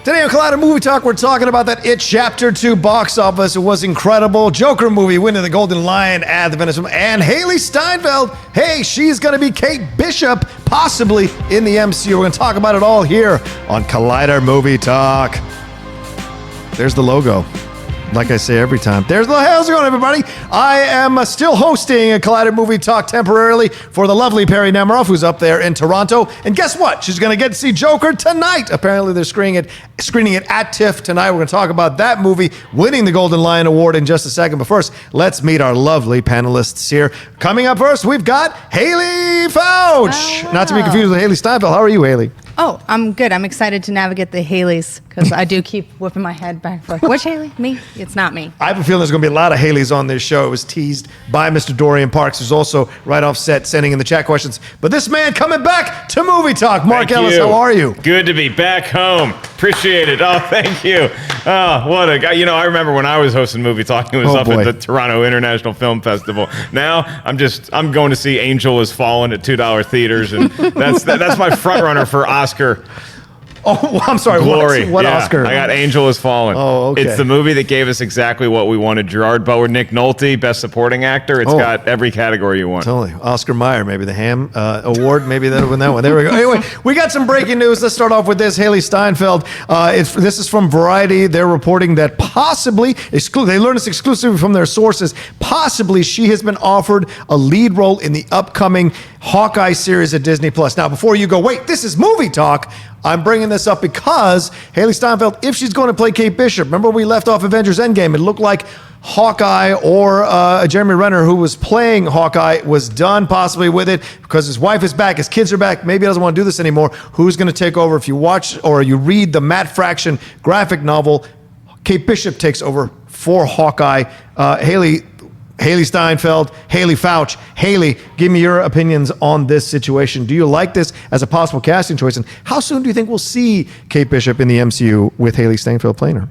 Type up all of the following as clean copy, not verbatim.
Today on Collider Movie Talk, we're talking about that It Chapter 2 box office. It was incredible. Joker movie winning the Golden Lion at the Venice Film. And Hailee Steinfeld, hey, she's going to be Kate Bishop, possibly in the MCU. We're going to talk about it all here on Collider Movie Talk. There's the logo. Like I say every time. There's the how's it going, everybody? I am still hosting a Collider Movie Talk temporarily for the lovely Perry Nemiroff, who's up there in Toronto. And guess what? She's going to get to see Joker tonight. Apparently, they're screening it at TIFF tonight. We're going to talk about that movie winning the Golden Lion Award in just a second. But first, let's meet our lovely panelists here. Coming up first, we've got Haleigh Foutch. Not to be confused with Hailee Steinfeld. How are you, Hayley? Oh, I'm good. I'm excited to navigate the Haileys because I do keep whipping my head back and forth. Which Hayley? Me? It's not me. I have a feeling there's going to be a lot of Haleys on this show. It was teased by Mr. Dorian Parks, who's also right off set sending in the chat questions. But this man coming back to Movie Talk. Mark Ellis, how are you? Good to be back home. Appreciate it. Oh, thank you. Oh, what a guy. You know, I remember when I was hosting Movie Talk, it was at the Toronto International Film Festival. Now, I'm going to see Angel Has Fallen at $2 theaters, and that's my front runner for Oscar. Oh, I'm sorry. Glory. What yeah, Oscar? I got Angel Has Fallen. Oh, okay. It's the movie that gave us exactly what we wanted. Gerard Butler, Nick Nolte, Best Supporting Actor. It's got every category you want. Totally. Oscar Mayer, maybe the Ham Award. Maybe that'll win that one. There we go. Anyway, we got some breaking news. Let's start off with this. Hailee Steinfeld. This is from Variety. They're reporting that possibly, they learned this exclusively from their sources, possibly she has been offered a lead role in the upcoming Hawkeye series at Disney+. Now, before you go, wait, this is Movie Talk. I'm bringing this up because Hailee Steinfeld, if she's going to play Kate Bishop, remember we left off Avengers Endgame, it looked like Hawkeye or Jeremy Renner, who was playing Hawkeye, was done possibly with it because his wife is back, his kids are back, maybe he doesn't want to do this anymore. Who's going to take over? If you watch or you read the Matt Fraction graphic novel, Kate Bishop takes over for Hawkeye. Hailee Steinfeld, Haleigh Foutch. Hayley, give me your opinions on this situation. Do you like this as a possible casting choice? And how soon do you think we'll see Kate Bishop in the MCU with Hailee Steinfeld playing her?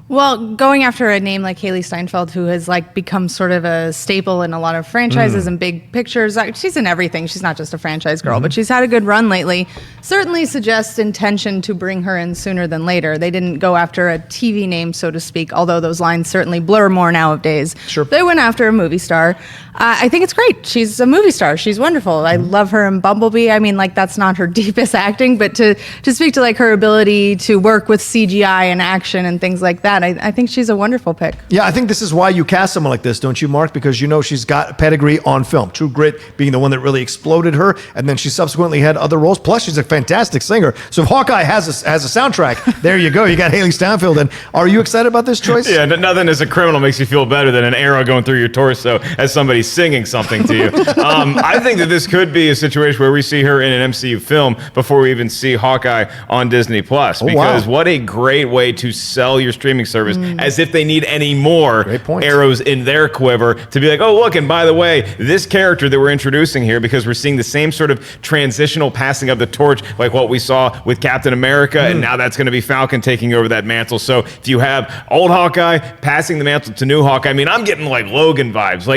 Well, going after a name like Hailee Steinfeld, who has become sort of a staple in a lot of franchises and big pictures. She's in everything. She's not just a franchise girl, but she's had a good run lately. Certainly suggests intention to bring her in sooner than later. They didn't go after a TV name, so to speak, although those lines certainly blur more nowadays. Sure. They went after a movie star. I think it's great. She's a movie star. She's wonderful. I love her in Bumblebee. I mean, that's not her deepest acting, but to speak to her ability to work with CGI and action and things like that, I think she's a wonderful pick. Yeah, I think this is why you cast someone like this, don't you, Mark? Because you know she's got a pedigree on film. True Grit being the one that really exploded her, and then she subsequently had other roles. Plus, she's a fantastic singer. So if Hawkeye has a soundtrack, there you go. You got Hailee Steinfeld. And are you excited about this choice? Yeah, nothing as a criminal makes you feel better than an arrow going through your torso as somebody singing something to you. I think that this could be a situation where we see her in an MCU film before we even see Hawkeye on Disney+. Because what a great way to sell your streaming service, as if they need any more arrows in their quiver to be like, oh, look, and by the way, this character that we're introducing here, because we're seeing the same sort of transitional passing of the torch like what we saw with Captain America, and now that's going to be Falcon taking over that mantle. So if you have old Hawkeye passing the mantle to new Hawkeye, I mean, I'm getting Logan vibes.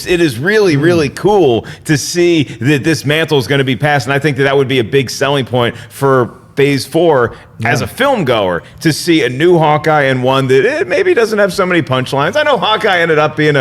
It is really, really cool to see that this mantle is going to be passed, and I think that would be a big selling point for Phase 4 as a film goer, to see a new Hawkeye and one that maybe doesn't have so many punchlines. I know Hawkeye ended up being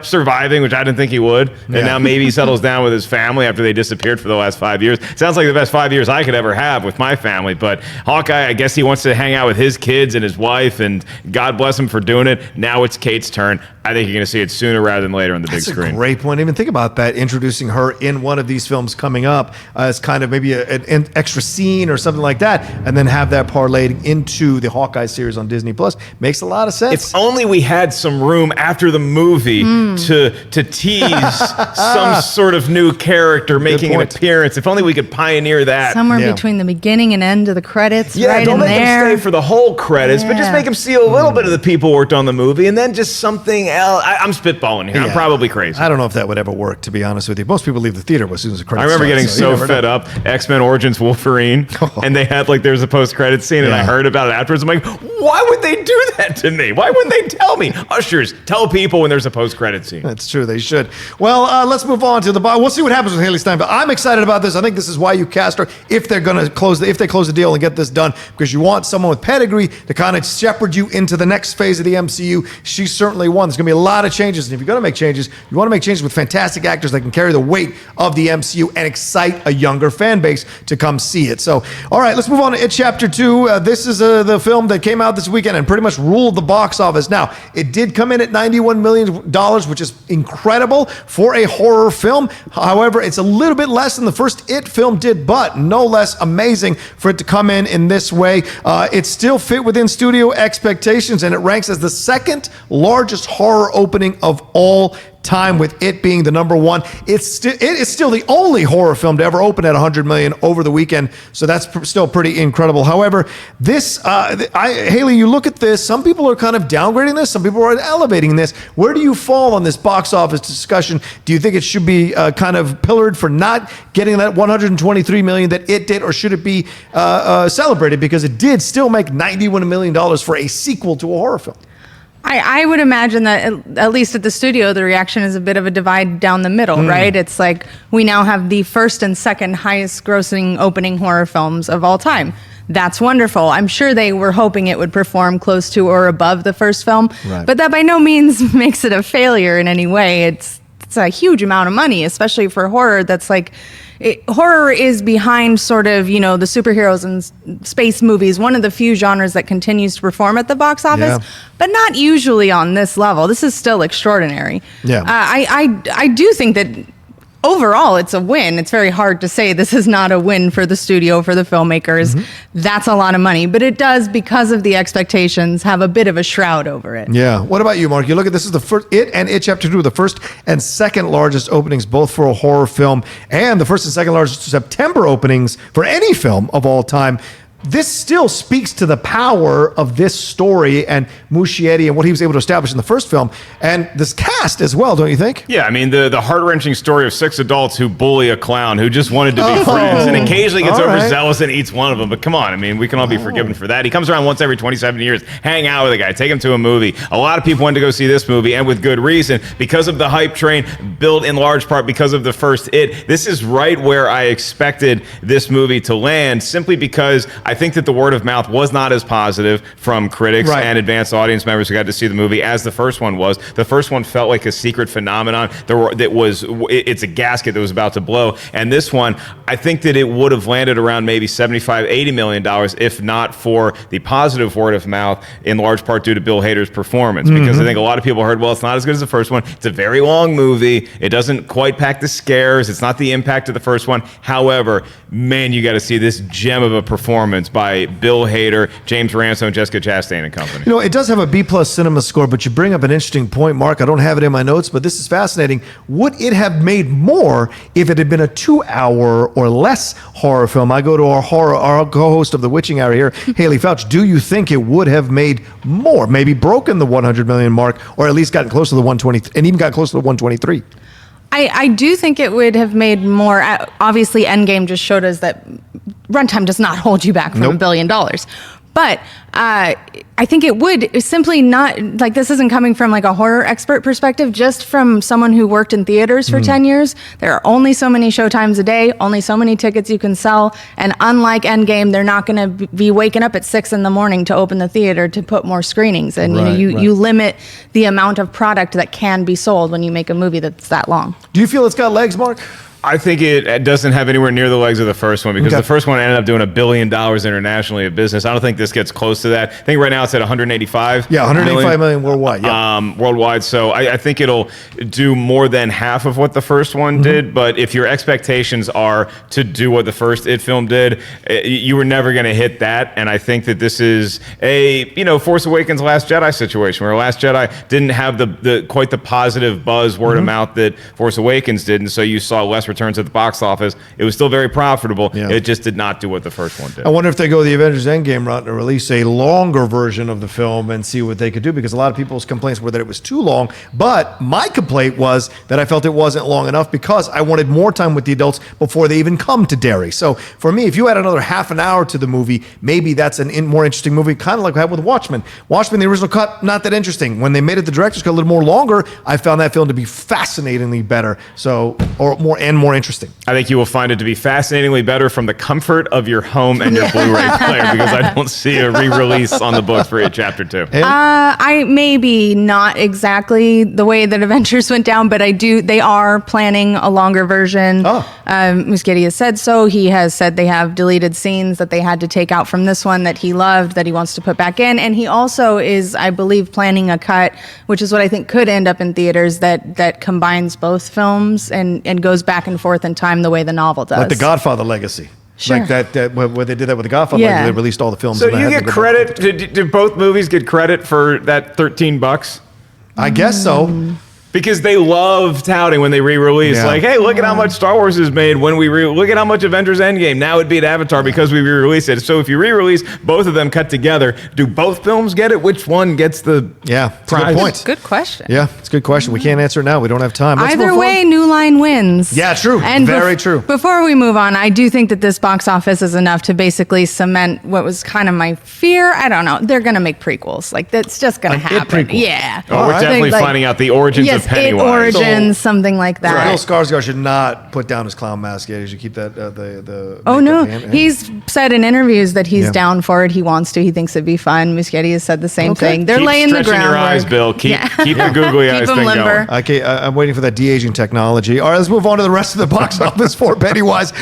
surviving, which I didn't think he would. And now maybe he settles down with his family after they disappeared for the last 5 years. Sounds like the best 5 years I could ever have with my family. But Hawkeye, I guess he wants to hang out with his kids and his wife, and God bless him for doing it. Now it's Kate's turn. I think you're going to see it sooner rather than later on the big screen. That's a great point. Even think about that, introducing her in one of these films coming up as kind of maybe an extra scene or something like that, and then have that parlayed into the Hawkeye series on Disney+. Makes a lot of sense. If only we had some room after the movie to tease some sort of new character making an appearance. If only we could pioneer that. Somewhere between the beginning and end of the credits, right in there. Don't make them stay for the whole credits, but just make them see a little bit of the people who worked on the movie, and then just something else. I'm spitballing here. I'm probably crazy. I don't know if that would ever work, to be honest with you. Most people leave the theater as soon as the credits I remember getting start, so fed up. X-Men Origins Wolverine, and they had there's a post-credit scene, and I heard about it afterwards. I'm like, Why would they do that to me? Why wouldn't they tell me? Ushers, tell people when there's a post-credit scene. That's true. They should. Well, let's move on to the. We'll see what happens with Hailee Steinfeld. I'm excited about this. I think this is why you cast her if they're going to close the deal and get this done, because you want someone with pedigree to kind of shepherd you into the next phase of the MCU. She's certainly one. There's going to be a lot of changes, and if you're going to make changes, you want to make changes with fantastic actors that can carry the weight of the MCU and excite a younger fan base to come see it. So, all right, let's move on to It Chapter 2. This is the film that came out this weekend and pretty much ruled the box office. Now, it did come in at $91 million, which is incredible for a horror film. However, it's a little bit less than the first It film did, but no less amazing for it to come in this way. It still fit within studio expectations, and it ranks as the second largest horror opening of all time, with it being the number one. It is still the only horror film to ever open at 100 million over the weekend, so that's still pretty incredible. However, this, Hayley, you look at this, some people are kind of downgrading this, some people are elevating this. Where do you fall on this box office discussion? Do you think it should be kind of pillared for not getting that 123 million that it did, or should it be celebrated because it did still make $91 million for a sequel to a horror film? I would imagine that at least at the studio, the reaction is a bit of a divide down the middle, right? It's like we now have the first and second highest grossing opening horror films of all time. That's wonderful. I'm sure they were hoping it would perform close to or above the first film, but that by no means makes it a failure in any way. It's a huge amount of money, especially for horror. That's like, horror is behind sort of, the superheroes and space movies, one of the few genres that continues to perform at the box office, but not usually on this level. This is still extraordinary. Yeah. I do think that overall it's a win. It's very hard to say this is not a win for the studio, for the filmmakers. That's a lot of money, but it does, because of the expectations, have a bit of a shroud over it. Yeah. What about you, Mark? You look at this is the first, It and It Chapter 2, the first and second largest openings, both for a horror film, and the first and second largest September openings for any film of all time. This still speaks to the power of this story and Muschietti and what he was able to establish in the first film, and this cast as well, don't you think? Yeah, I mean, the heart-wrenching story of 6 adults who bully a clown who just wanted to be friends and occasionally gets overzealous and eats one of them. But come on, I mean, we can all be forgiven for that. He comes around once every 27 years, hang out with a guy, take him to a movie. A lot of people wanted to go see this movie, and with good reason, because of the hype train built in large part because of the first It. This is right where I expected this movie to land, simply because I think that the word of mouth was not as positive from critics and advanced audience members who got to see the movie as the first one was. The first one felt like a secret phenomenon. It's a gasket that was about to blow. And this one, I think that it would have landed around maybe $75-80 million if not for the positive word of mouth, in large part due to Bill Hader's performance. Because I think a lot of people heard, well, it's not as good as the first one. It's a very long movie. It doesn't quite pack the scares. It's not the impact of the first one. However, man, you got to see this gem of a performance by Bill Hader, James Ransone, Jessica Chastain and company. It does have a B+ cinema score, but you bring up an interesting point, Mark. I don't have it in my notes, but this is fascinating. Would it have made more if it had been a 2-hour or less horror film? I go to our co-host of The Witching Hour here, Haleigh Foutch. Do you think it would have made more? Maybe broken the 100 million mark, or at least gotten close to the 120, and even got close to the 123? I do think it would have made more. Obviously, Endgame just showed us that runtime does not hold you back from $1 billion. But I think it would simply not, like, this isn't coming from like a horror expert perspective, just from someone who worked in theaters for 10 years. There are only so many showtimes a day, only so many tickets you can sell. And unlike Endgame, they're not going to be waking up at 6 a.m. to open the theater to put more screenings. And you limit the amount of product that can be sold when you make a movie that's that long. Do you feel it's got legs, Mark? I think it doesn't have anywhere near the legs of the first one, because the first one ended up doing $1 billion internationally of business. I don't think this gets close to that. I think right now it's at 185. Yeah, 185 million worldwide. Yeah. Worldwide. So I think it'll do more than half of what the first one did. But if your expectations are to do what the first It film did, you were never going to hit that. And I think that this is a Force Awakens, Last Jedi situation, where Last Jedi didn't have the quite the positive buzz, word of mouth that Force Awakens did, and so you saw less loss returns at the box office. It was still very profitable. Yeah. It just did not do what the first one did. I wonder if they go the Avengers Endgame route and release a longer version of the film and see what they could do, because a lot of people's complaints were that it was too long. But my complaint was that I felt it wasn't long enough because I wanted more time with the adults before they even come to Derry. So for me, if you add another half an hour to the movie, maybe that's a more interesting movie, kind of like I had with Watchmen. Watchmen, the original cut, not that interesting. When they made it the director's cut a little more longer, I found that film to be fascinatingly better, or more interesting. I think you will find it to be fascinatingly better from the comfort of your home and your Blu-ray player, because I don't see a re-release on the books for Chapter 2. I maybe not exactly the way that Avengers went down, but they are planning a longer version. Muschietti has said so. He has said they have deleted scenes that they had to take out from this one that he loved, that he wants to put back in. And he also is, I believe, planning a cut, which is what I think could end up in theaters, that combines both films and goes back and forth in time the way the novel does. Like the Godfather legacy. Sure. Like that where they did that with the Godfather. Yeah. They released all the films. So and do you I had get to go back. credit? Did both movies get credit for that $13? I guess so. Because they love touting when they re-release, Yeah. like, hey, look at how much Star Wars is made when we look at how much Avengers Endgame now it'd be at Avatar because we re-release it. So if you re-release both of them cut together, do both films get it? Which one gets the Yeah, it's a prize? good point. Good question. Yeah, it's a good question. We can't answer it now. We don't have time. Let's Either move way, on. New Line wins. Yeah, true. And Very true. Before we move on, I do think that this box office is enough to basically cement what was kind of my fear. I don't know. They're going to make prequels. Like, that's just going to Like It happen. prequel. Yeah. Oh, we're All right. definitely Like- finding out the origins Yes, of Pennywise. origins, something like that. Bill Skarsgård should not put down his clown mask yet. He should keep that the. Oh makeup no, hand. he's said in interviews that he's Yeah. down for it. He wants to. He thinks it'd be fun. Muschietti has said the same Okay. thing. They're Keep laying the stretching groundwork. your eyes, Bill. Keep the googly eyes Keep 'em thing limber. going. Okay, I'm waiting for that de-aging technology. All right, let's move on to the rest of the box office for Pennywise.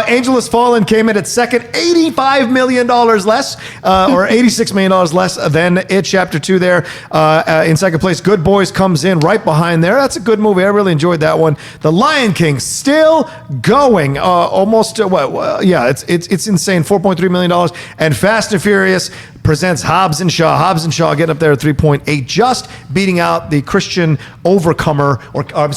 Angel Has Fallen came in at second, $85 million less, or $86 million less than It Chapter 2 there. In second place, Good Boys comes in right behind there. That's a good movie. I really enjoyed that one. The Lion King still going, almost, it's insane, $4.3 million. And Fast and Furious presents Hobbs and Shaw. Hobbs and Shaw getting up there at 3.8, just beating out the Christian overcomer,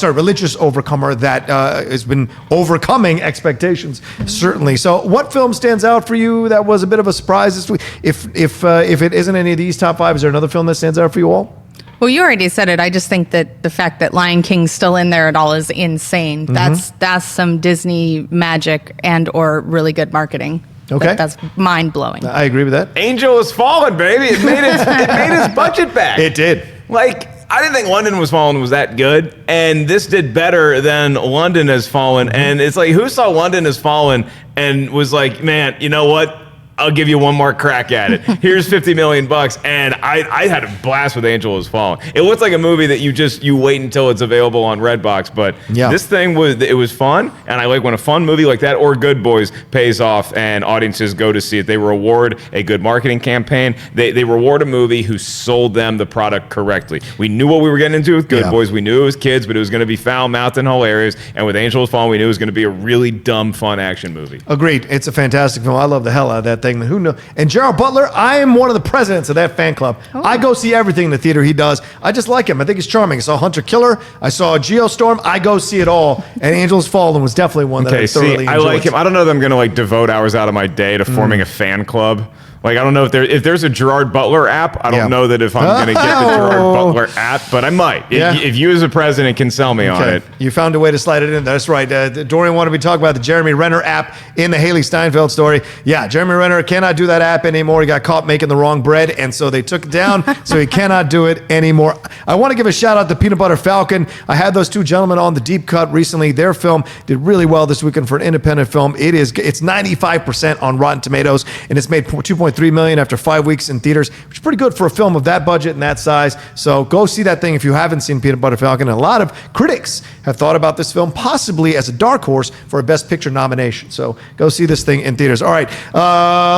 religious overcomer that has been overcoming expectations, certainly. So what film stands out for you that was a bit of a surprise this week? If it isn't any of these top five, is there another film that stands out for you all? Well, you already said it. I just think that the fact that Lion King's still in there at all is insane. That's some Disney magic and or really good marketing. Okay. That's mind blowing. I agree with that. Angel Has Fallen, baby. It made its budget back. It did. Like, I didn't think London Was Fallen was that good, and this did better than London Has Fallen. And it's like, who saw London Has Fallen and was like, man, you know what? I'll give you one more crack at it. Here's $50 million, and I had a blast with Angel Has Fallen. It looks like a movie that you wait until it's available on Redbox, but this thing was fun, and I like when a fun movie like that or Good Boys pays off and audiences go to see it. They reward a good marketing campaign. They reward a movie who sold them the product correctly. We knew what we were getting into with Good Boys. We knew it was kids, but it was going to be foul-mouthed and hilarious. And with Angel Has Fallen, we knew it was going to be a really dumb, fun action movie. Agreed. It's a fantastic film. I love the hell out of that thing. Who knows? And Gerald Butler, I am one of the presidents of that fan club. Oh. I go see everything in the theater he does. I just like him. I think he's charming. I saw Hunter Killer. I saw Geostorm. I go see it all. And Angel Has Fallen was definitely one that I thoroughly enjoyed. I like him. I don't know that I'm going to like devote hours out of my day to forming a fan club. Like, I don't know if there's a Gerard Butler app. I don't know that if I'm going to get the Gerard Butler app, but I might. If you as a president can sell me on it. You found a way to slide it in. That's right. Dorian wanted me to talk about the Jeremy Renner app in the Hailee Steinfeld story. Yeah, Jeremy Renner cannot do that app anymore. He got caught making the wrong bread, and so they took it down, so he cannot do it anymore. I want to give a shout out to Peanut Butter Falcon. I had those two gentlemen on the Deep Cut recently. Their film did really well this weekend for an independent film. It's 95% on Rotten Tomatoes, and it's made $2.3 million after 5 weeks in theaters, which is pretty good for a film of that budget and that size. So go see that thing if you haven't seen Peanut Butter Falcon. And a lot of critics have thought about this film possibly as a dark horse for a Best Picture nomination. So go see this thing in theaters. All right,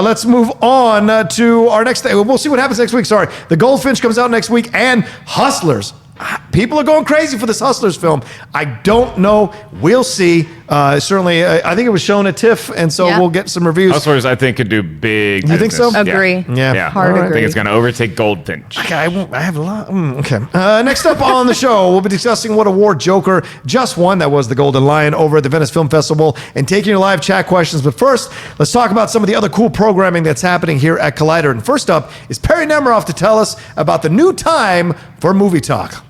let's move on to our next thing. We'll see what happens next week. Sorry. The Goldfinch comes out next week, and Hustlers. People are going crazy for this Hustlers film. I don't know. We'll see. Certainly, I think it was shown at TIFF, and so Yeah. we'll get some reviews. Hustlers, I think, could do big. You think so? business. Agree. Yeah. Hard All right. I think agree. it's going to overtake Goldfinch. Okay, I have a lot. Okay. Next up on the show, we'll be discussing what award Joker just won. That was the Golden Lion over at the Venice Film Festival, and taking your live chat questions. But first, let's talk about some of the other cool programming that's happening here at Collider. And first up is Perry Nemiroff to tell us about the new time for Movie Talk.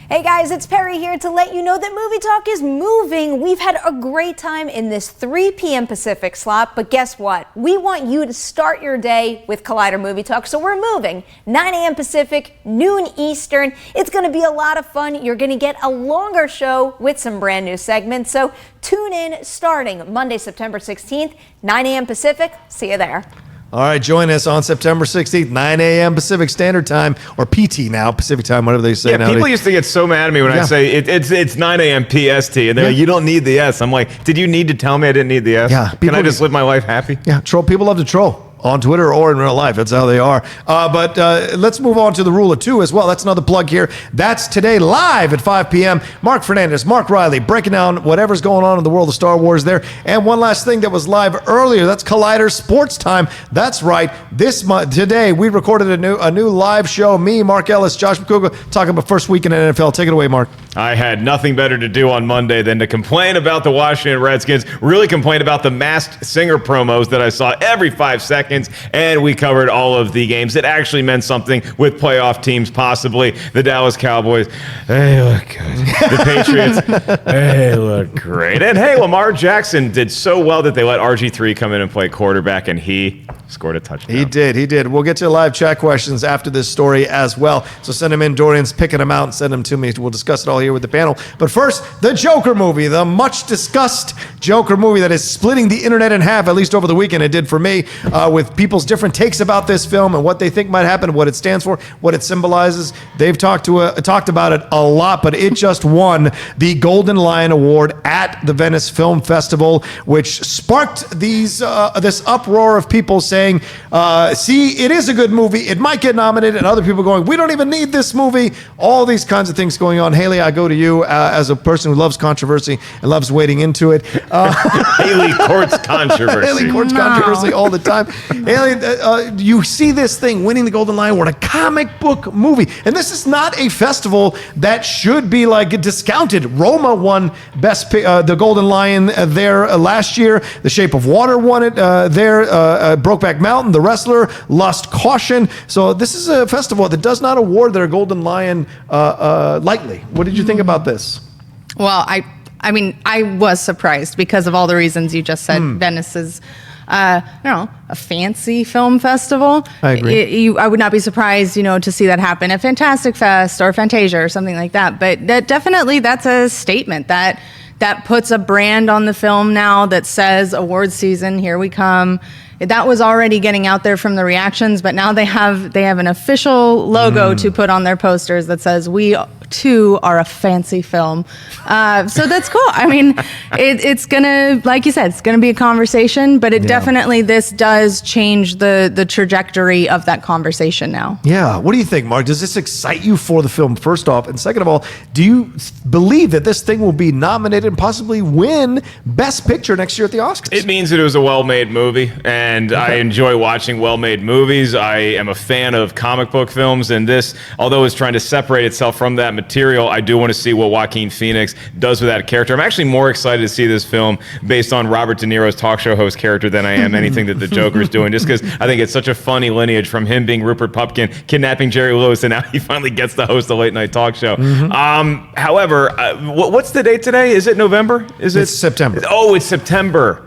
Hey guys, it's Perry here to let you know that Movie Talk is moving. We've had a great time in this 3 p.m. Pacific slot, but guess what? We want you to start your day with Collider Movie Talk, so we're moving. 9 a.m. Pacific, noon Eastern. It's going to be a lot of fun. You're going to get a longer show with some brand new segments, so tune in starting Monday, September 16th, 9 a.m. Pacific. See you there. All right, join us on September 16th, 9 a.m. Pacific Standard Time, or PT now, Pacific Time, whatever they say Yeah, now. people used to get so mad at me when I say it's 9 a.m. PST, and they're like, you don't need the S. I'm like, did you need to tell me I didn't need the S? Yeah, Can people I just live my life happy? Yeah, troll. People love to troll on Twitter or in real life. That's how they are. But let's move on to the Rule of Two as well. That's another plug here. That's today live at 5 p.m. Mark Fernandez, Mark Riley, breaking down whatever's going on in the world of Star Wars there. And one last thing that was live earlier. That's Collider Sports Time. That's right. Today we recorded a new live show. Me, Mark Ellis, Josh McCouga, talking about first week in NFL. Take it away, Mark. I had nothing better to do on Monday than to complain about the Washington Redskins, really complain about the Masked Singer promos that I saw every 5 seconds, and we covered all of the games that actually meant something with playoff teams, possibly. The Dallas Cowboys, they look good. The Patriots, they look great. And hey, Lamar Jackson did so well that they let RG3 come in and play quarterback, and he scored a touchdown. He did. We'll get to live chat questions after this story as well. So send them in. Dorian's picking them out and send them to me. We'll discuss it all here with the panel. But first, the Joker movie, the much discussed Joker movie that is splitting the internet in half, at least over the weekend it did for me, with people's different takes about this film and what they think might happen, what it stands for, what it symbolizes. They've talked about it a lot, but it just won the Golden Lion Award at the Venice Film Festival, which sparked this uproar of people saying, see, it is a good movie. It might get nominated, and other people going, we don't even need this movie. All these kinds of things going on. Hayley, I go to you as a person who loves controversy and loves wading into it. Hayley courts controversy. Hayley courts controversy all the time. Hayley, you see this thing winning the Golden Lion Award, a comic book movie, and this is not a festival that should be like discounted. Roma won the Golden Lion there last year. The Shape of Water won it there. Brokeback Mountain, The Wrestler, Lost Caution. So this is a festival that does not award their Golden Lion lightly. What did you think about this? Well, I mean, I was surprised because of all the reasons you just said. Venice is, a fancy film festival. I agree. I would not be surprised, to see that happen at Fantastic Fest or Fantasia or something like that. But that's a statement that puts a brand on the film now that says awards season, here we come. That was already getting out there from the reactions, but now they have an official logo to put on their posters that says we too are a fancy film. So that's cool. I mean, it's gonna, like you said, it's gonna be a conversation, but definitely this does change the trajectory of that conversation now. Yeah. What do you think, Mark? Does this excite you for the film, first off? And second of all, do you believe that this thing will be nominated and possibly win Best Picture next year at the Oscars? It means that it was a well-made movie, and I enjoy watching well-made movies. I am a fan of comic book films, and this, although it's trying to separate itself from that material, I do want to see what Joaquin Phoenix does with that character. I'm actually more excited to see this film based on Robert De Niro's talk show host character than I am anything that the Joker's doing, just because I think it's such a funny lineage from him being Rupert Pupkin, kidnapping Jerry Lewis, and now he finally gets to host a late-night talk show. However, what's the date today? Is it November? It's September. Oh, it's September.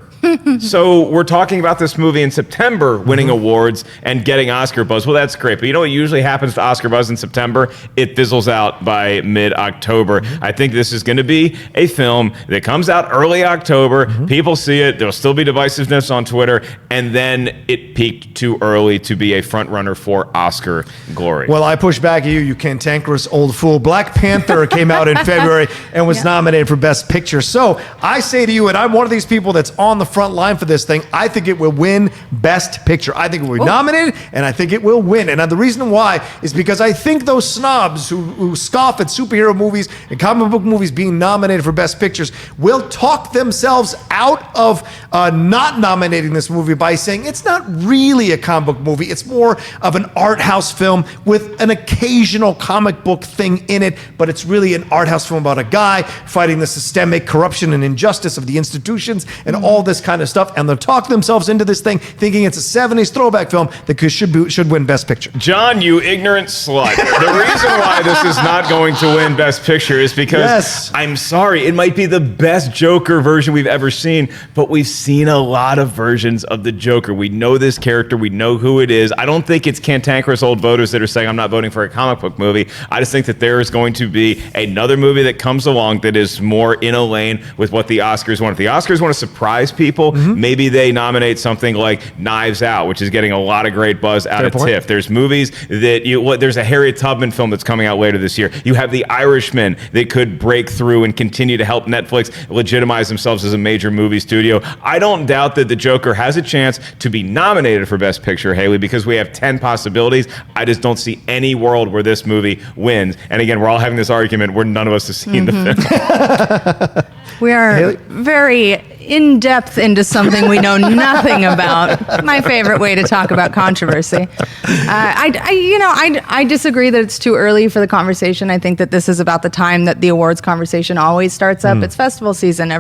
So we're talking about this movie in September winning awards and getting Oscar buzz. Well, that's great. But you know what usually happens to Oscar buzz in September? It fizzles out by mid-October. I think this is going to be a film that comes out early October. People see it. There'll still be divisiveness on Twitter. And then it peaked too early to be a front runner for Oscar glory. Well, I push back at you, you cantankerous old fool. Black Panther came out in February and was nominated for Best Picture. So I say to you, and I'm one of these people that's on the front line for this thing. I think it will win Best Picture. I think it will be nominated, and I think it will win. And the reason why is because I think those snobs who scoff at superhero movies and comic book movies being nominated for Best Pictures will talk themselves out of not nominating this movie by saying it's not really a comic book movie. It's more of an art house film with an occasional comic book thing in it, but it's really an art house film about a guy fighting the systemic corruption and injustice of the institutions and all this kind of stuff. And they'll talk themselves into this thing thinking it's a 70s throwback film that should win Best Picture. John, you ignorant slut. The reason why this is not going to win Best Picture is because, I'm sorry, it might be the best Joker version we've ever seen, but we've seen a lot of versions of the Joker. We know this character. We know who it is. I don't think it's cantankerous old voters that are saying, I'm not voting for a comic book movie. I just think that there is going to be another movie that comes along that is more in a lane with what the Oscars want. If the Oscars want to surprise people, maybe they nominate something like Knives Out, which is getting a lot of great buzz out of TIFF. There's movies that there's a Harriet Tubman film that's coming out later this year. You have The Irishman that could break through and continue to help Netflix legitimize themselves as a major movie studio. I don't doubt that the Joker has a chance to be nominated for Best Picture, Hayley, because we have 10 possibilities. I just don't see any world where this movie wins. And again, we're all having this argument where none of us have seen the film. We are very in-depth into something we know nothing about. My favorite way to talk about controversy. I disagree that it's too early for the conversation. I think that this is about the time that the awards conversation always starts up. It's festival season.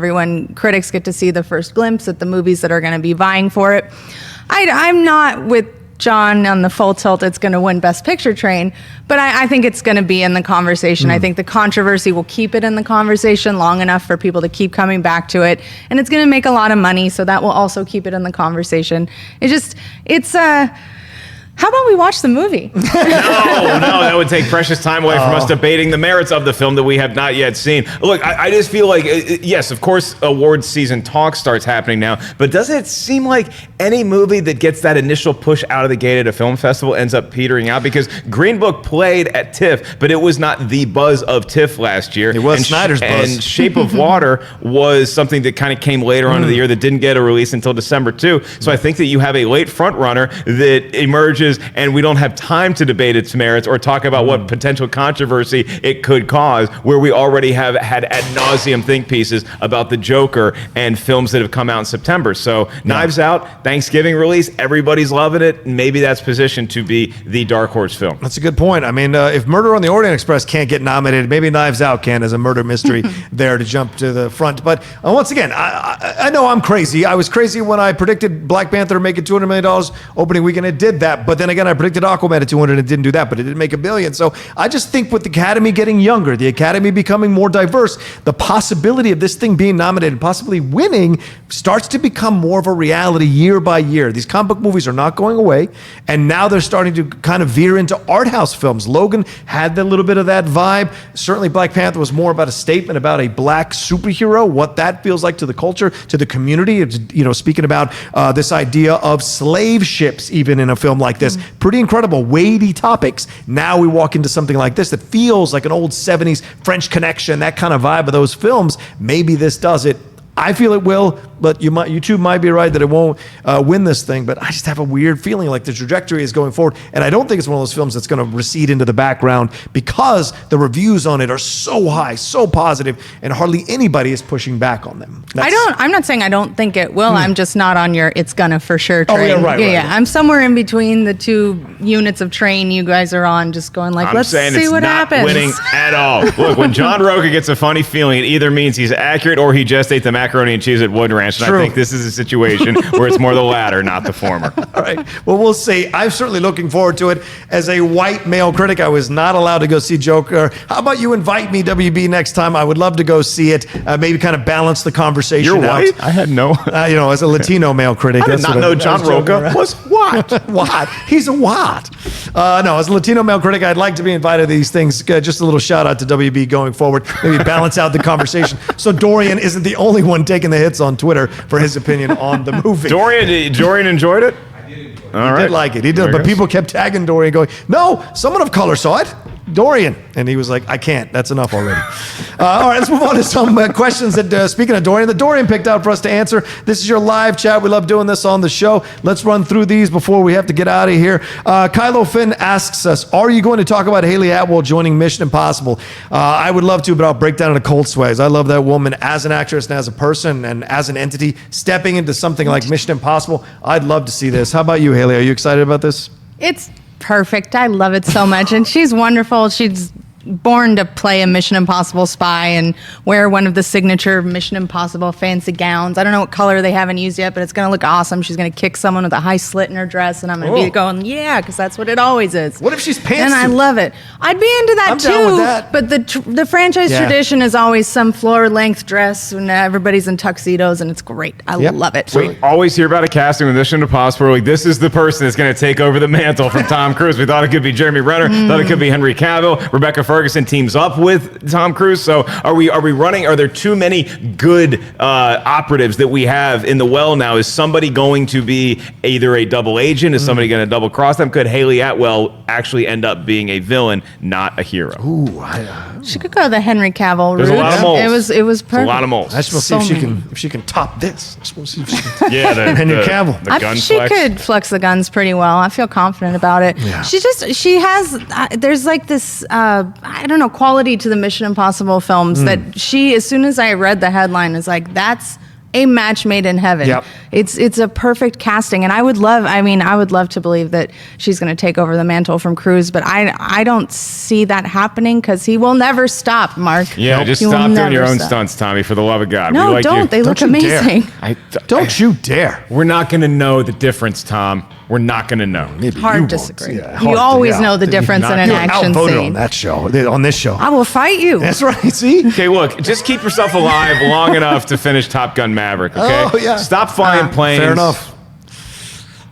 Critics get to see the first glimpse at the movies that are going to be vying for it. I'm not with John on the full tilt it's going to win Best Picture train, but I think it's going to be in the conversation. I think the controversy will keep it in the conversation long enough for people to keep coming back to it, and it's going to make a lot of money, so that will also keep it in the conversation. How about we watch the movie? No, that would take precious time away from us debating the merits of the film that we have not yet seen. Look, I just feel like, yes, of course, awards season talk starts happening now, but doesn't it seem like any movie that gets that initial push out of the gate at a film festival ends up petering out? Because Green Book played at TIFF, but it was not the buzz of TIFF last year. It was Snyder's buzz. And Shape of Water was something that kind of came later on in the year that didn't get a release until December too. So I think that you have a late front runner that emerges, and we don't have time to debate its merits or talk about what potential controversy it could cause, where we already have had ad nauseum think pieces about the Joker and films that have come out in September. So Knives Out, Thanksgiving release, everybody's loving it. Maybe that's positioned to be the dark horse film. That's a good point. I mean, if Murder on the Orient Express can't get nominated, maybe Knives Out can as a murder mystery there to jump to the front. But once again, I know I'm crazy. I was crazy when I predicted Black Panther making $200 million opening weekend. It did that. But then again, I predicted Aquaman at 200 and it didn't do that, but it didn't make $1 billion. So I just think with the Academy getting younger, the Academy becoming more diverse, the possibility of this thing being nominated, possibly winning, starts to become more of a reality year by year. These comic book movies are not going away, and now they're starting to kind of veer into art house films. Logan had a little bit of that vibe. Certainly Black Panther was more about a statement about a black superhero, what that feels like to the culture, to the community. It's, speaking about this idea of slave ships, even in a film like this. Pretty incredible, weighty topics. Now we walk into something like this that feels like an old 70s French Connection, that kind of vibe of those films. Maybe this does it. I feel it will, but you two might be right that it won't win this thing. But I just have a weird feeling like the trajectory is going forward. And I don't think it's one of those films that's going to recede into the background because the reviews on it are so high, so positive, and hardly anybody is pushing back on them. I'm not saying I don't think it will. I'm just not on your it's gonna for sure train. Oh, yeah, right. I'm somewhere in between the two units of train you guys are on, just going like, let's see what happens. I'm saying it's not winning at all. Look, when John Rocha gets a funny feeling, it either means he's accurate or he just ate the macaroni and cheese at Wood Ranch. And I think this is a situation where it's more the latter, not the former. All right. Well, we'll see. I'm certainly looking forward to it. As a white male critic, I was not allowed to go see Joker. How about you invite me, WB, next time? I would love to go see it. Maybe kind of balance the conversation You're white? out. I had no... as a Latino male critic. I did not know John Rocha was what? What? He's a what? No, as a Latino male critic, I'd like to be invited to these things. Just a little shout out to WB going forward. Maybe balance out the conversation so Dorian isn't the only one taking the hits on Twitter for his opinion on the movie. Dorian enjoyed it? All right. He did like it. He did, but people kept tagging Dorian going, no, someone of color saw it. Dorian. And he was like, I can't. That's enough already. All right, let's move on to some questions that, speaking of Dorian, that Dorian picked out for us to answer. This is your live chat. We love doing this on the show. Let's run through these before we have to get out of here. Kylo Finn asks us, are you going to talk about Hayley Atwell joining Mission Impossible? I would love to, but I'll break down in a cold sweat. I love that woman as an actress and as a person and as an entity stepping into something like Mission Impossible. I'd love to see this. How about you, Hayley? Are you excited about this? It's perfect. I love it so much. And she's wonderful. She's born to play a Mission Impossible spy and wear one of the signature Mission Impossible fancy gowns. I don't know what color they haven't used yet, but it's going to look awesome. She's going to kick someone with a high slit in her dress, and I'm going to be going, yeah, because that's what it always is. What if she's pantsuit? And I love it. I'd be into that I'm too. down with that. But the franchise tradition is always some floor-length dress, and everybody's in tuxedos, and it's great. I love it. We always hear about a casting with Mission Impossible. Like, this is the person that's going to take over the mantle from Tom Cruise. We thought it could be Jeremy Renner. Thought it could be Henry Cavill. Rebecca Ferguson teams up with Tom Cruise. So are we running? Are there too many good operatives that we have in the well now? Is somebody going to be either a double agent? Is somebody going to double cross them? Could Hayley Atwell actually end up being a villain, not a hero? Ooh, she could go the Henry Cavill route. There's a lot of moles. It was perfect. A lot of moles. I just want to see if she can top this. I just want to see if she can. Yeah, Henry Cavill. The gun She flex. could flex the guns pretty well. I feel confident about it. Yeah. She has, there's like this, I don't know, quality to the Mission Impossible films that she, as soon as I read the headline, is like, that's a match made in heaven. Yep. It's a perfect casting, and I would love to believe that she's going to take over the mantle from Cruise, but I don't see that happening because he will never stop, Mark. Yeah, just He will stop doing never your own stop. stunts, Tommy, for the love of God. No, we like don't. You. They look Don't you dare. amazing. Don't you dare. We're not going to know the difference, Tom. We're not going to know. Maybe Hard you won't. disagree. Yeah, You hard to- always yeah. know the difference in an You're action outvoted scene. on that show. On this show. I will fight you. That's right. See? Okay, look, just keep yourself alive long enough to finish Top Gun Maverick, okay? Oh, yeah. Stop flying planes. Fair enough.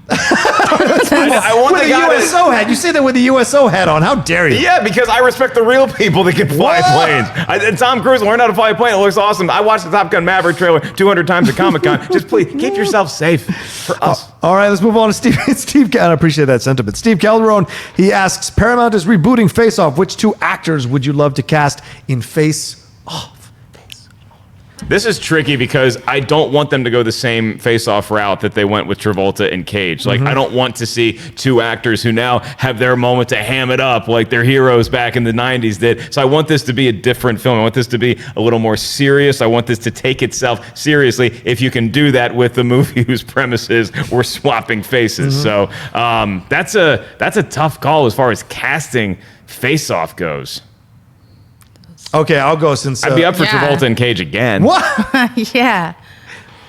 I want With the a guy USO hat. You say that with a USO hat on. How dare you? Yeah, because I respect the real people that can fly What? planes. And Tom Cruise learned how to fly a plane. It looks awesome. I watched the Top Gun Maverick trailer 200 times at Comic-Con. Just please, keep yourself safe for us. All right, let's move on to Steve. I appreciate that sentiment. Steve Calderon, he asks, Paramount is rebooting Face Off. Which two actors would you love to cast in Face Off? This is tricky because I don't want them to go the same face-off route that they went with Travolta and Cage. Like, I don't want to see two actors who now have their moment to ham it up like their heroes back in the 90s did. So I want this to be a different film. I want this to be a little more serious. I want this to take itself seriously. If you can do that with the movie whose premise is we're swapping faces. So that's a tough call as far as casting Face-Off goes. Okay, I'll go since... I'd be up for Yeah. Travolta and Cage again. What? Yeah.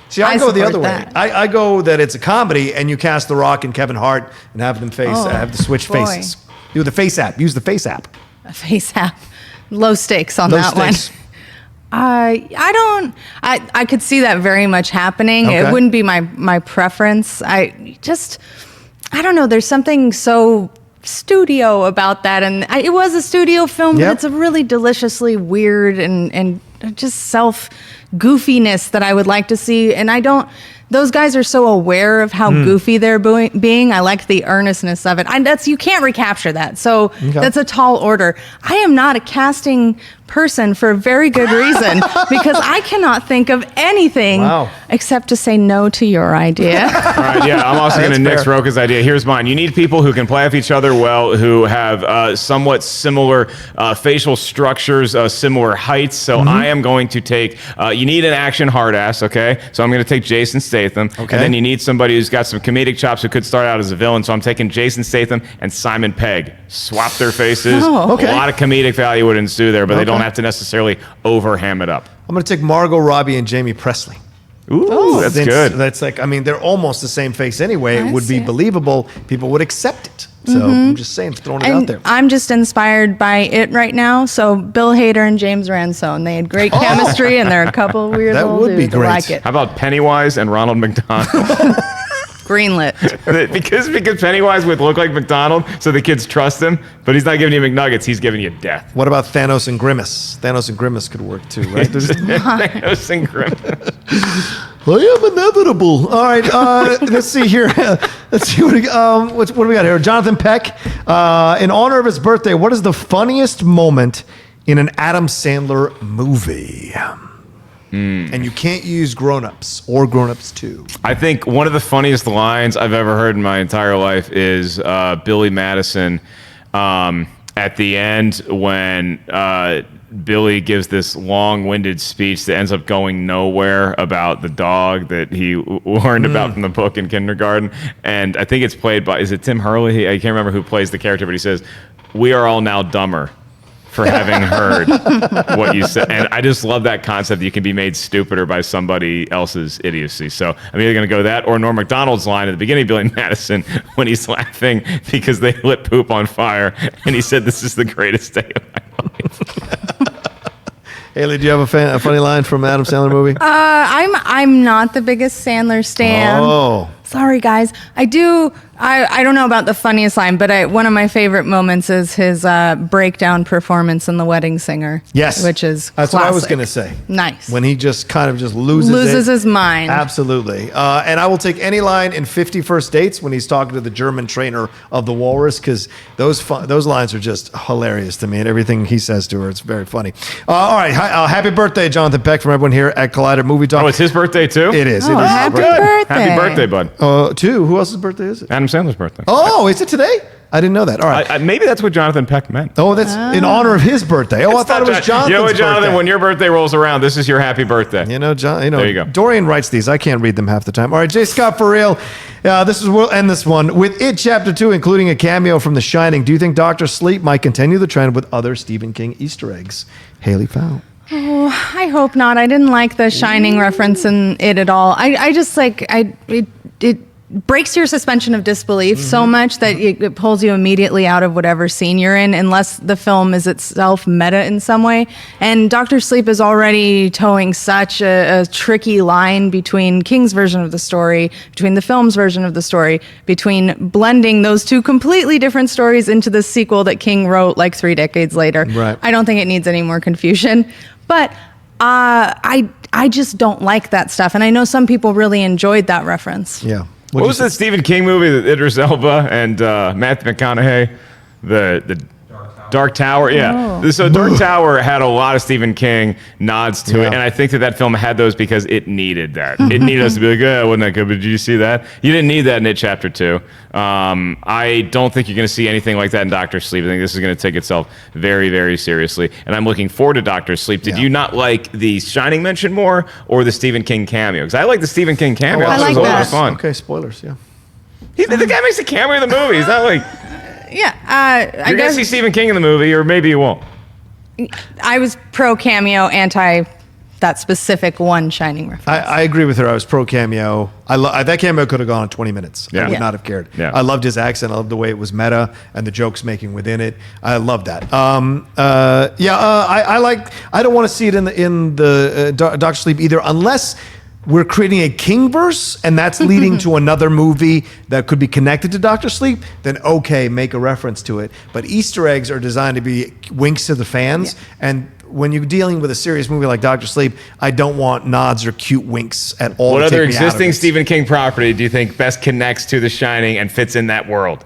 See, I I go the support other way. that. I go that it's a comedy and you cast The Rock and Kevin Hart and have them have to switch boy. faces. Do the Face app. Use the Face app. A face app. Low stakes on Low that stakes. one. I could see that very much happening. Okay. It wouldn't be my preference. I don't know. There's something so studio about that, and it was a studio film, Yep. but it's a really deliciously weird and just self goofiness that I would like to see. And those guys are so aware of how goofy they're being. I like the earnestness of it. You can't recapture that. So that's a tall order. I am not a casting person for a very good reason because I cannot think of anything except to say no to your idea. All right, yeah, I'm also going to That's nix fair. Rocha's idea. Here's mine. You need people who can play off each other well, who have somewhat similar facial structures, similar heights. So I am going to take, you need an action hard ass, okay? So I'm going to take Jason Statham. Okay. And then you need somebody who's got some comedic chops who could start out as a villain. So I'm taking Jason Statham and Simon Pegg. Swap their faces. Oh. Okay. A lot of comedic value would ensue there, but they don't Okay. have to necessarily overham it up. I'm going to take Margot Robbie and Jamie Presley. Ooh, that's good. That's like, I mean, they're almost the same face anyway. It I would be see. believable. People would accept it. So I'm just saying, throwing it out And there. I'm just inspired by it right now. So Bill Hader and James Ransone, they had great chemistry, and they're a couple weird That little would be dudes. I great. like it. How about Pennywise and Ronald McDonald? Greenlit. because Pennywise would look like McDonald, so the kids trust him, but he's not giving you McNuggets, he's giving you death. What about Thanos and Grimace? Thanos and Grimace could work too, right? Thanos and Grimace. I am inevitable. All right, let's see here. Let's see what do we got here. Jonathan Peck, in honor of his birthday, what is the funniest moment in an Adam Sandler movie? And you can't use Grown-Ups or Grown-Ups 2. I think one of the funniest lines I've ever heard in my entire life is Billy Madison at the end when Billy gives this long-winded speech that ends up going nowhere about the dog that he learned about from the book in kindergarten. And I think it's played by, is it Tim Hurley? I can't remember who plays the character, but he says, "We are all now dumber for having heard what you said." And I just love that concept. You can be made stupider by somebody else's idiocy. So I'm either going to go that or Norm Macdonald's line at the beginning of Billy Madison when he's laughing because they lit poop on fire. And he said, "This is the greatest day of my life." Hayley, do you have a funny line from an Adam Sandler movie? I'm not the biggest Sandler stan. Oh. Sorry, guys. I don't know about the funniest line, but one of my favorite moments is his breakdown performance in The Wedding Singer. Yes. Which is That's classic. what I was going to say. Nice. When he just kind of just loses his mind. Absolutely. And I will take any line in 50 First Dates when he's talking to the German trainer of the walrus, because those lines are just hilarious to me, and everything he says to her, it's very funny. All right. Happy birthday, Jonathan Peck, from everyone here at Collider Movie Talk. Oh, it's his birthday too? It is. Oh, It is. happy Good. birthday. Happy birthday, bud. Two. Who else's birthday is it? Adam Sandler's birthday. Oh, is it today? I didn't know that. All right. Maybe that's what Jonathan Peck meant. Oh, that's in honor of his birthday. Oh, I thought it was Jonathan's You know what, Jonathan? birthday. When your birthday rolls around, this is your happy birthday. You know, John. There you go. Dorian writes these. I can't read them half the time. All right, J. Scott, for real. We'll end this one with It Chapter 2, including a cameo from The Shining. Do you think Dr. Sleep might continue the trend with other Stephen King Easter eggs? Hailee Foutch. Oh, I hope not. I didn't like the Shining reference in it at all. I just like it breaks your suspension of disbelief so much that it pulls you immediately out of whatever scene you're in, unless the film is itself meta in some way. And Dr. Sleep is already towing such a tricky line between King's version of the story, between the film's version of the story, between blending those two completely different stories into the sequel that King wrote like 3 decades later. Right. I don't think it needs any more confusion, but I just don't like that stuff. And I know some people really enjoyed that reference. Yeah. What was the Stephen King movie that Idris Elba and Matthew McConaughey, the Dark Tower? Yeah. Oh. So Dark Tower had a lot of Stephen King nods to it, and I think that film had those because it needed that. It needed us to be like, "Oh, wasn't that good?" But did you see that? You didn't need that in It Chapter 2. I don't think you're going to see anything like that in Dr. Sleep. I think this is going to take itself very, very seriously, and I'm looking forward to Dr. Sleep. Did you not like the Shining mention more or the Stephen King cameo? Because I like the Stephen King cameo. I That like was a lot that. of fun. Okay, spoilers, yeah. The guy makes a cameo in the movie. He's not like... Yeah, I You're going to guess see Stephen King in the movie, or maybe you won't. I was pro cameo, anti that specific one Shining reference. I agree with her. I was pro cameo. That cameo could have gone on 20 minutes. I would Yeah. not have cared. Yeah. I loved his accent. I loved the way it was meta and the jokes making within it. I loved that. I don't want to see it in the Dr. Sleep either, unless we're creating a Kingverse and that's leading to another movie that could be connected to Dr. Sleep, then okay, make a reference to it. But Easter eggs are designed to be winks to the fans. Yeah. And when you're dealing with a serious movie like Dr. Sleep, I don't want nods or cute winks at all. What to other take me out of existing it. Stephen King property do you think best connects to The Shining and fits in that world?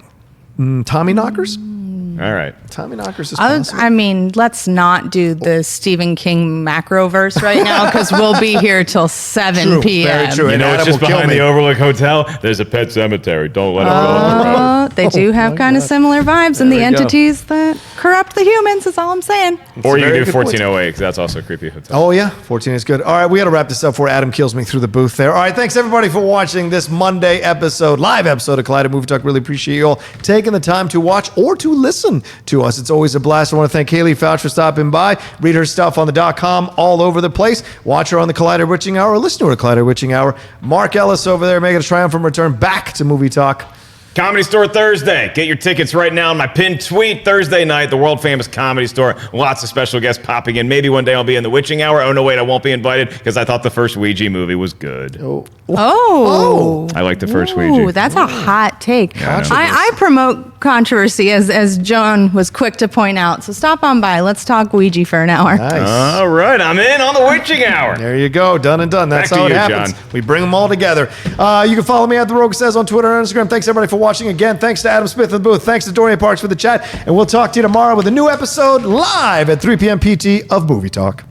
Tommy Knockers? All right. Tommy Knockers is possible. I mean, let's not do the Stephen King macroverse right now, because we'll be here till 7 True, p.m. very true. You And know, it's Adam just will kill behind me. the Overlook Hotel. There's a pet cemetery. Don't let it go. They do have kind of similar vibes in There the we go. entities that corrupt the humans, is all I'm saying. Or you very can do good point. 1408, because that's also a creepy hotel. Oh, yeah. 14 is good. All right, we got to wrap this up before Adam kills me through the booth there. All right, thanks, everybody, for watching this Monday live episode of Collider Movie Talk. Really appreciate you all taking the time to watch or to listen to us. It's always a blast. I want to thank Haleigh Foutch for stopping by. Read her stuff on the .com all over the place. Watch her on the Collider Witching Hour or listen to her Collider Witching Hour. Mark Ellis over there making a triumphant return back to Movie Talk. Comedy Store Thursday. Get your tickets right now on my pinned tweet. Thursday night, the world famous Comedy Store. Lots of special guests popping in. Maybe one day I'll be in the Witching Hour. Oh, no, wait, I won't be invited because I thought the first Ouija movie was good. Oh. I like the first Ooh, Ouija. that's a hot take. Yeah, I know. I promote controversy, as John was quick to point out. So stop on by. Let's talk Ouija for an hour. Nice. All right, I'm in on the witching hour. There you go. Done and done. That's Back to how it you, happens. John. We bring them all together. You can follow me at The Rocha Says on Twitter and Instagram. Thanks, everybody, for watching. Again, thanks to Adam Smith in the booth. Thanks to Dorian Parks for the chat. And we'll talk to you tomorrow with a new episode live at 3 p.m. PT of Movie Talk.